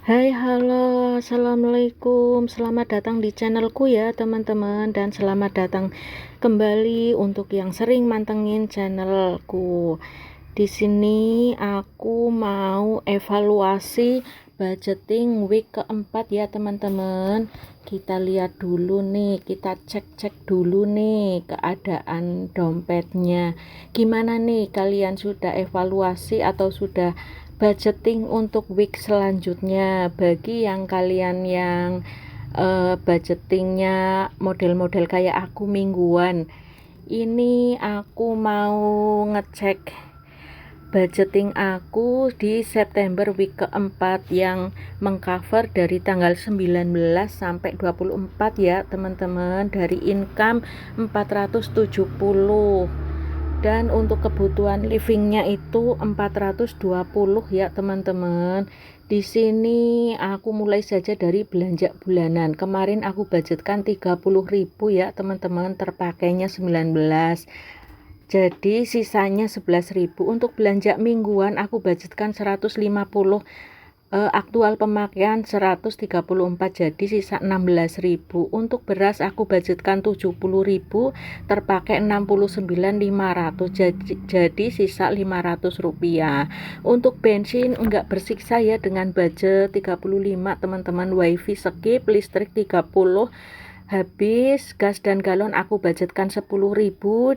Hai, halo, assalamualaikum. Selamat datang di channelku ya, teman-teman, dan selamat datang kembali untuk yang sering mantengin channelku. Di sini aku mau evaluasi budgeting week keempat ya, teman-teman. Kita lihat dulu nih, kita cek-cek dulu nih keadaan dompetnya. Gimana nih, kalian sudah evaluasi atau sudah budgeting untuk week selanjutnya? Bagi yang kalian yang budgetingnya model-model kayak aku mingguan, ini aku mau ngecek budgeting aku di September week keempat yang mengcover dari tanggal 19 sampai 24 ya, teman-teman. Dari income 470 dan untuk kebutuhan livingnya itu 420 ya, teman-teman. Di sini aku mulai saja dari belanja bulanan. Kemarin aku budgetkan 30.000 ya, teman-teman, terpakainya 19. Jadi sisanya 11.000. Untuk belanja mingguan aku budgetkan 150, aktual pemakaian 134, jadi sisa 16.000. Untuk beras aku budgetkan 70.000, terpakai 69.500, jadi sisa 500 rupiah. Untuk bensin enggak bersiksa ya dengan budget 35, teman-teman. Wifi skip, listrik 30 habis. Gas dan galon aku budgetkan 10.000,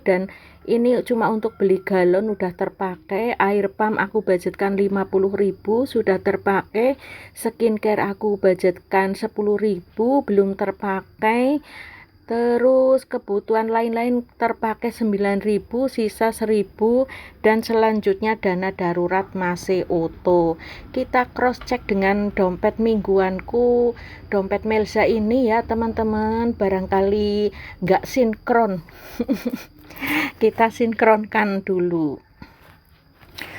dan ini cuma untuk beli galon udah terpakai. Air pump aku budgetkan 50.000, sudah terpakai. Skincare aku budgetkan 10.000, belum terpakai. Terus kebutuhan lain-lain terpakai 9.000, sisa 1.000, dan selanjutnya dana darurat masih utuh. Kita cross check dengan dompet mingguanku, dompet Melza ini ya, teman-teman. Barangkali nggak sinkron. Kita sinkronkan dulu.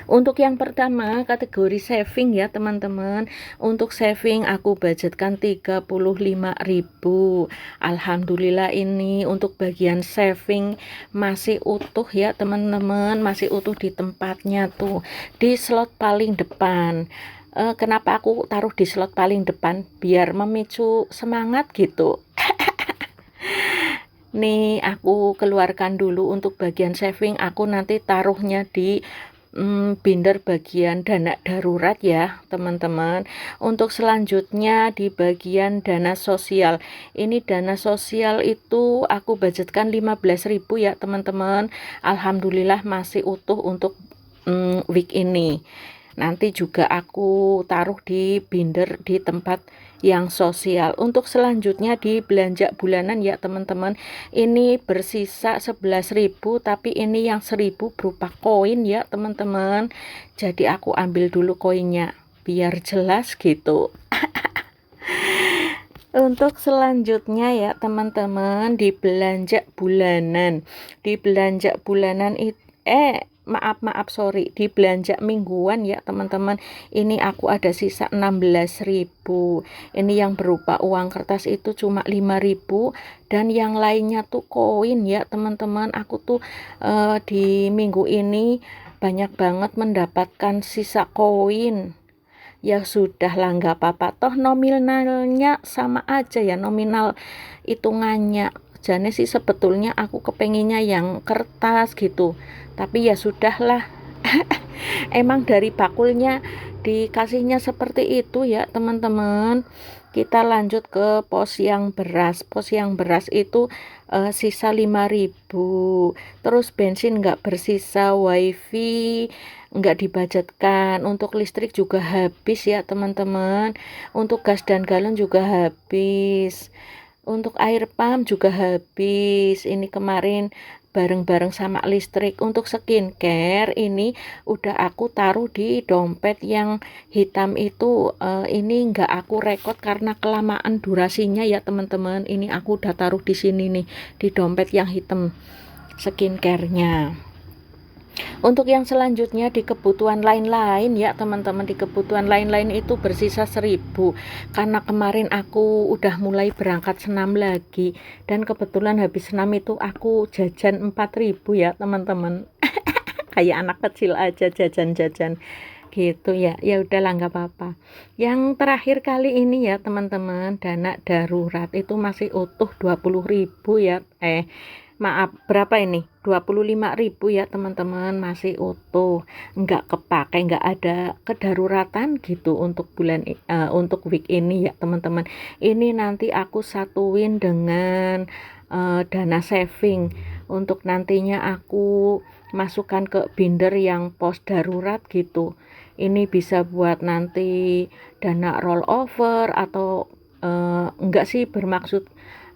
Untuk yang pertama, kategori saving ya, teman-teman. Untuk saving aku budgetkan 35.000. Alhamdulillah, ini untuk bagian saving masih utuh ya, teman-teman. Masih utuh di tempatnya tuh, di slot paling depan. Kenapa aku taruh di slot paling depan? Biar memicu semangat gitu. Nih, aku keluarkan dulu untuk bagian saving. Aku nanti taruhnya di binder bagian dana darurat ya, teman-teman. Untuk selanjutnya di bagian dana sosial. Ini dana sosial itu aku budgetkan 15.000 ya, teman-teman. Alhamdulillah masih utuh untuk week ini. Nanti juga aku taruh di binder di tempat yang sosial. Untuk selanjutnya di belanja bulanan ya, teman-teman. Ini bersisa 11.000, tapi ini yang 1.000 berupa koin ya, teman-teman. Jadi aku ambil dulu koinnya biar jelas gitu. Untuk selanjutnya ya, teman-teman, di belanja bulanan. Di belanja bulanan itu di belanja mingguan ya, teman-teman. Ini aku ada sisa 16.000. Ini yang berupa uang kertas itu cuma 5.000, dan yang lainnya tuh koin ya, teman-teman. Aku tuh di minggu ini banyak banget mendapatkan sisa koin. Ya sudah lah, nggak apa-apa, toh nominalnya sama aja ya, nominal hitungannya. Jane sih sebetulnya aku kepenginnya yang kertas gitu, tapi ya sudahlah. Emang dari bakulnya dikasihnya seperti itu ya, teman-teman. Kita lanjut ke pos yang beras. Pos yang beras itu sisa 5.000. Terus bensin nggak bersisa, wifi nggak dibudgetkan. Untuk listrik juga habis ya, teman-teman. Untuk gas dan galon juga habis. Untuk air pump juga habis. Ini kemarin bareng-bareng sama listrik. Untuk skincare ini udah aku taruh di dompet yang hitam itu. Ini nggak aku rekod karena kelamaan durasinya ya, teman-teman. Ini aku udah taruh di sini nih, di dompet yang hitam skincare-nya. Untuk yang selanjutnya di kebutuhan lain-lain ya, teman-teman. Di kebutuhan lain-lain itu bersisa 1.000, karena kemarin aku udah mulai berangkat senam lagi, dan kebetulan habis senam itu aku jajan 4.000 ya, teman-teman. Kayak anak kecil aja jajan-jajan. gitu ya. Ya udahlah nggak apa-apa. Yang terakhir kali ini ya teman-teman, dana darurat itu masih utuh 20.000 ya. Maaf, berapa ini? 25.000 ya teman-teman, masih utuh, nggak kepakai, nggak ada kedaruratan gitu untuk untuk week ini ya teman-teman. Ini nanti aku satuin dengan dana saving untuk nantinya aku masukkan ke binder yang pos darurat gitu. Ini bisa buat nanti dana rollover atau enggak sih bermaksud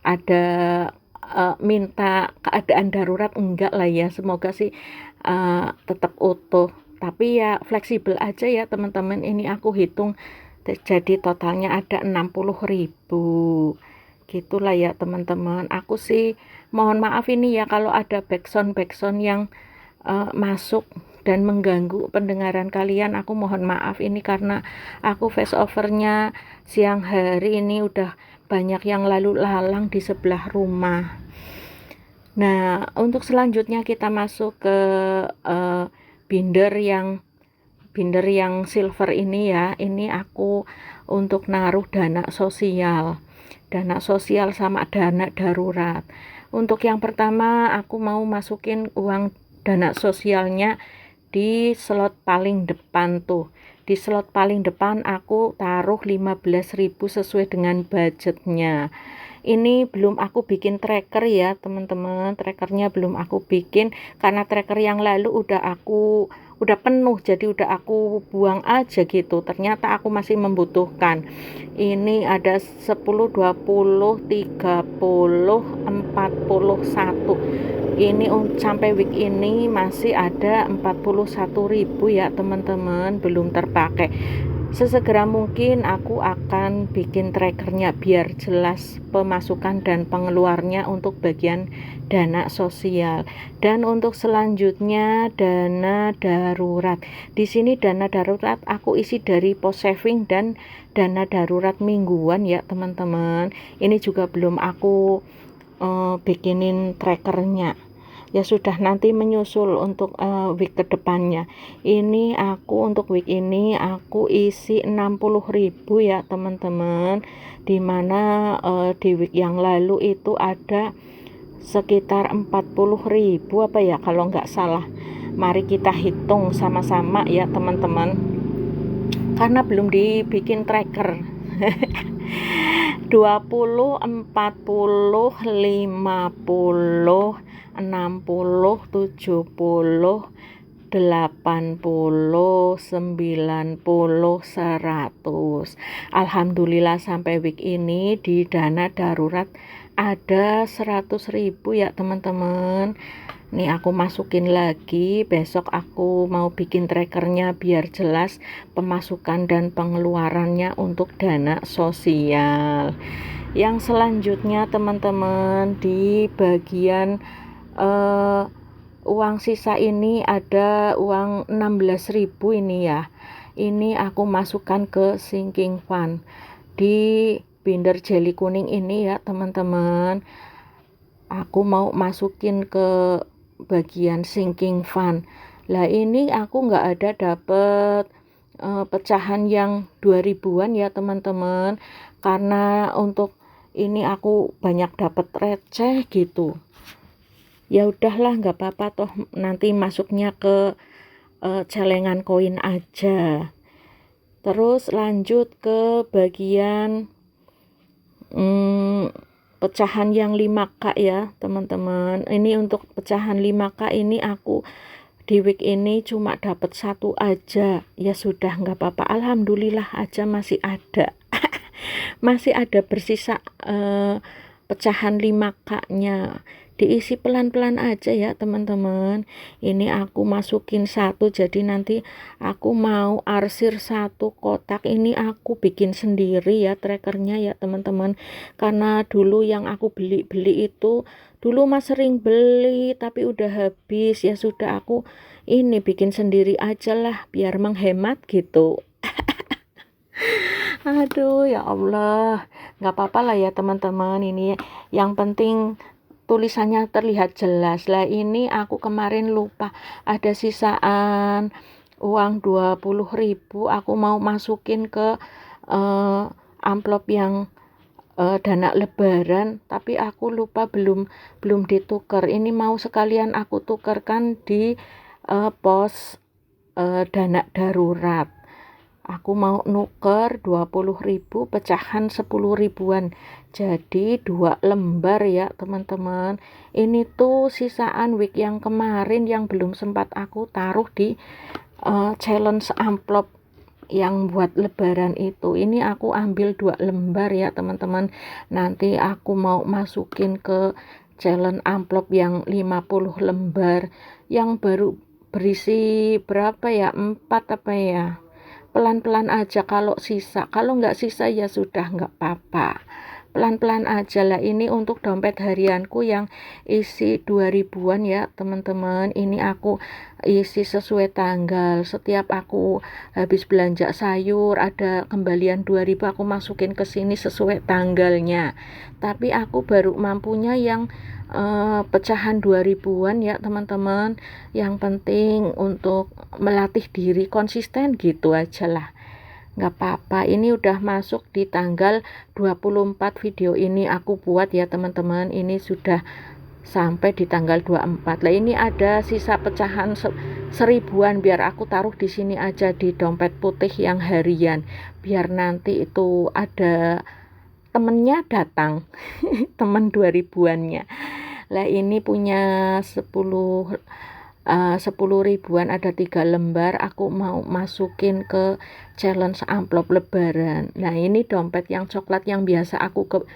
ada minta keadaan darurat, enggak lah ya, semoga sih tetap utuh, tapi ya fleksibel aja ya teman-teman. Ini aku hitung jadi totalnya ada 60.000 gitulah ya teman-teman. Aku sih mohon maaf ini ya kalau ada backsound yang masuk dan mengganggu pendengaran kalian. Aku mohon maaf ini karena aku voice overnya siang hari ini udah banyak yang lalu lalang di sebelah rumah. Nah, untuk selanjutnya kita masuk ke binder yang silver ini ya. Ini aku untuk naruh dana sosial sama dana darurat. Untuk yang pertama aku mau masukin uang dana sosialnya di slot paling depan tuh. Di slot paling depan aku taruh 15.000 sesuai dengan budgetnya. Ini belum aku bikin tracker ya teman-teman, trackernya belum aku bikin karena tracker yang lalu udah penuh, jadi udah aku buang aja gitu. Ternyata aku masih membutuhkan. Ini ada 10, 20, 30, 41. Ini sampai week ini masih ada 41.000 ya teman-teman, belum terpakai. Sesegera mungkin aku akan bikin trackernya biar jelas pemasukan dan pengeluarnya untuk bagian dana sosial. Dan untuk selanjutnya dana darurat. Di sini dana darurat aku isi dari pos saving dan dana darurat mingguan ya teman-teman. Ini juga belum aku bikinin trackernya. Ya sudah, nanti menyusul untuk week kedepannya. Ini aku untuk week ini aku isi 60.000 ya teman-teman, dimana di week yang lalu itu ada sekitar 40.000 apa ya kalau nggak salah. Mari kita hitung sama-sama ya teman-teman, karena belum dibikin tracker. 20, 40, 50, 60, 70, 80, 90, 100. Alhamdulillah sampai week ini di dana darurat ada 100.000 ya teman-teman. Nih aku masukin lagi, besok aku mau bikin trackernya biar jelas pemasukan dan pengeluarannya untuk dana sosial. Yang selanjutnya teman-teman, di bagian uang sisa ini ada uang 16.000 ini ya. Ini aku masukkan ke sinking fund di binder jeli kuning ini ya teman-teman. Aku mau masukin ke bagian sinking fund. Lah ini aku nggak ada dapet pecahan yang 2000-an ya teman-teman, karena untuk ini aku banyak dapet receh gitu. Ya udahlah nggak apa-apa, toh nanti masuknya ke celengan koin aja. Terus lanjut ke bagian pecahan yang 5K ya teman-teman. Ini untuk pecahan 5K ini aku di week ini cuma dapat 1 aja. Ya sudah nggak apa-apa, alhamdulillah aja masih ada. Masih ada bersisa pecahan 5K-nya. Diisi pelan-pelan aja ya teman-teman. Ini aku masukin 1, jadi nanti aku mau arsir 1 kotak. Ini aku bikin sendiri ya trackernya ya teman-teman, karena dulu yang aku beli itu dulu mas sering beli tapi udah habis. Ya sudah, aku ini bikin sendiri aja lah biar menghemat gitu. Aduh ya Allah, nggak apa-apa lah ya teman-teman. Ini yang penting tulisannya terlihat jelas. Lah ini aku kemarin lupa ada sisaan uang 20.000 aku mau masukin ke amplop yang dana lebaran, tapi aku lupa belum ditukar. Ini mau sekalian aku tukarkan di pos dana darurat. Aku mau nuker 20.000 pecahan 10 ribuan, jadi 2 lembar ya teman-teman. Ini tuh sisaan week yang kemarin yang belum sempat aku taruh di challenge amplop yang buat lebaran itu. Ini aku ambil 2 lembar ya teman-teman. Nanti aku mau masukin ke challenge amplop yang 50 lembar yang baru berisi berapa ya, 4 apa ya. Pelan-pelan aja kalau sisa, kalau nggak sisa ya sudah nggak apa-apa, pelan-pelan aja lah. Ini untuk dompet harianku yang isi 2000-an ya teman-teman. Ini aku isi sesuai tanggal. Setiap aku habis belanja sayur ada kembalian 2000, aku masukin ke sini sesuai tanggalnya. Tapi aku baru mampunya yang pecahan 2000-an ya teman-teman. Yang penting untuk melatih diri konsisten gitu aja lah, nggak apa-apa. Ini udah masuk di tanggal 24 video ini aku buat ya teman-teman. Ini sudah sampai di tanggal 24 lah. Ini ada sisa pecahan 1000-an, biar aku taruh di sini aja di dompet putih yang harian, biar nanti itu ada temennya datang temen 2000-annya lah. Ini punya 10 ribuan, ada 3 lembar. Aku mau masukin ke challenge amplop lebaran. Nah ini dompet yang coklat yang biasa aku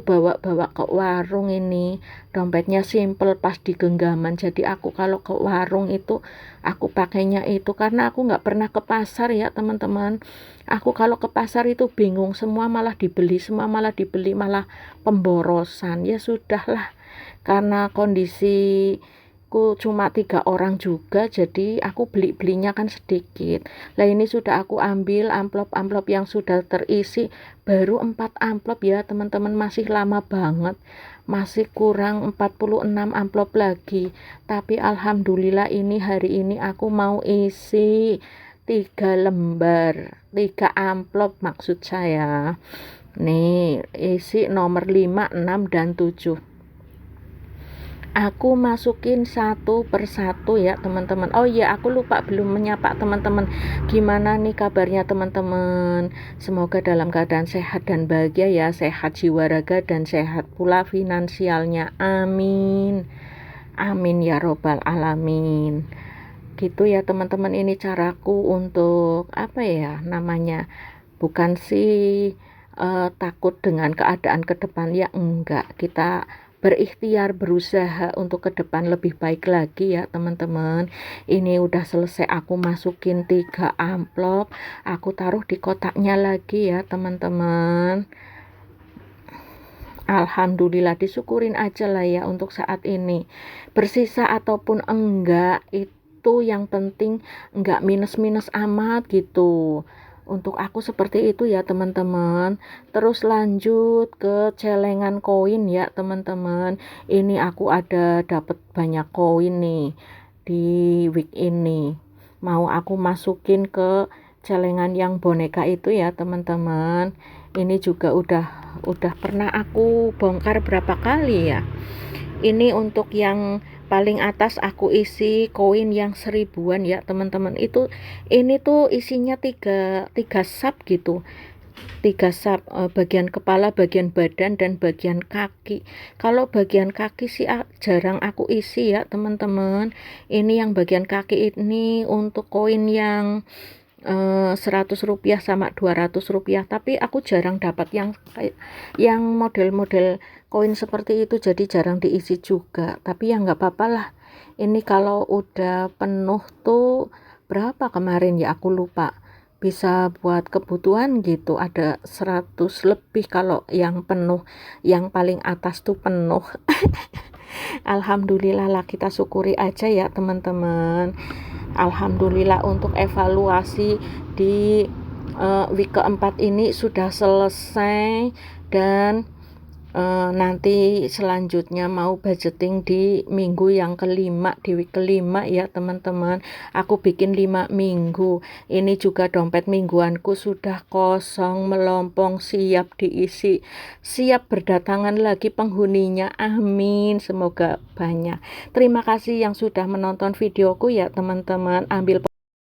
bawa ke warung. Ini dompetnya simple pas di genggaman, jadi aku kalau ke warung itu aku pakainya itu, karena aku nggak pernah ke pasar ya teman-teman. Aku kalau ke pasar itu bingung, semua malah dibeli, malah pemborosan. Ya sudahlah, karena kondisi cuma 3 orang juga, jadi aku belinya kan sedikit lah. Ini sudah aku ambil amplop yang sudah terisi, baru 4 amplop ya teman-teman. Masih lama banget, masih kurang 46 amplop lagi. Tapi alhamdulillah ini hari ini aku mau isi 3 lembar, 3 amplop maksud saya. Nih isi nomor 5, 6, dan 7. Aku masukin satu persatu ya teman-teman. Oh iya, aku lupa belum menyapa teman-teman. Gimana nih kabarnya teman-teman? Semoga dalam keadaan sehat dan bahagia ya. Sehat jiwa raga dan sehat pula finansialnya. Amin. Amin ya robbal alamin. Gitu ya teman-teman. Ini caraku untuk apa ya namanya? Bukan sih takut dengan keadaan ke depan ya, enggak. Kita berikhtiar, berusaha untuk ke depan lebih baik lagi ya teman-teman. Ini udah selesai aku masukin 3 amplop, aku taruh di kotaknya lagi ya teman-teman. Alhamdulillah, disyukurin aja lah ya untuk saat ini. Bersisa ataupun enggak itu yang penting enggak minus-minus amat gitu. Untuk aku seperti itu ya teman-teman. Terus lanjut ke celengan koin ya teman-teman. Ini aku ada dapat banyak koin nih di week ini. Mau aku masukin ke celengan yang boneka itu ya teman-teman. Ini juga udah pernah aku bongkar berapa kali ya. Ini untuk yang paling atas aku isi koin yang 1000-an ya teman-teman. Ini tuh isinya tiga sap gitu, 3 sap, bagian kepala, bagian badan, dan bagian kaki. Kalau bagian kaki sih jarang aku isi ya teman-teman. Ini yang bagian kaki ini untuk koin yang 100 rupiah sama 200 rupiah, tapi aku jarang dapat yang model-model koin seperti itu, jadi jarang diisi juga. Tapi ya nggak apa-apa lah. Ini kalau udah penuh tuh berapa kemarin ya aku lupa, bisa buat kebutuhan gitu, ada 100 lebih kalau yang penuh, yang paling atas tuh penuh. Alhamdulillah lah, kita syukuri aja ya teman-teman. Alhamdulillah untuk evaluasi di week keempat ini sudah selesai, dan nanti selanjutnya mau budgeting di minggu yang kelima, di week kelima ya teman-teman. Aku bikin 5 minggu. Ini juga dompet mingguanku sudah kosong, melompong, siap diisi, siap berdatangan lagi penghuninya. Amin, semoga banyak. Terima kasih yang sudah menonton videoku ya teman-teman. Ambil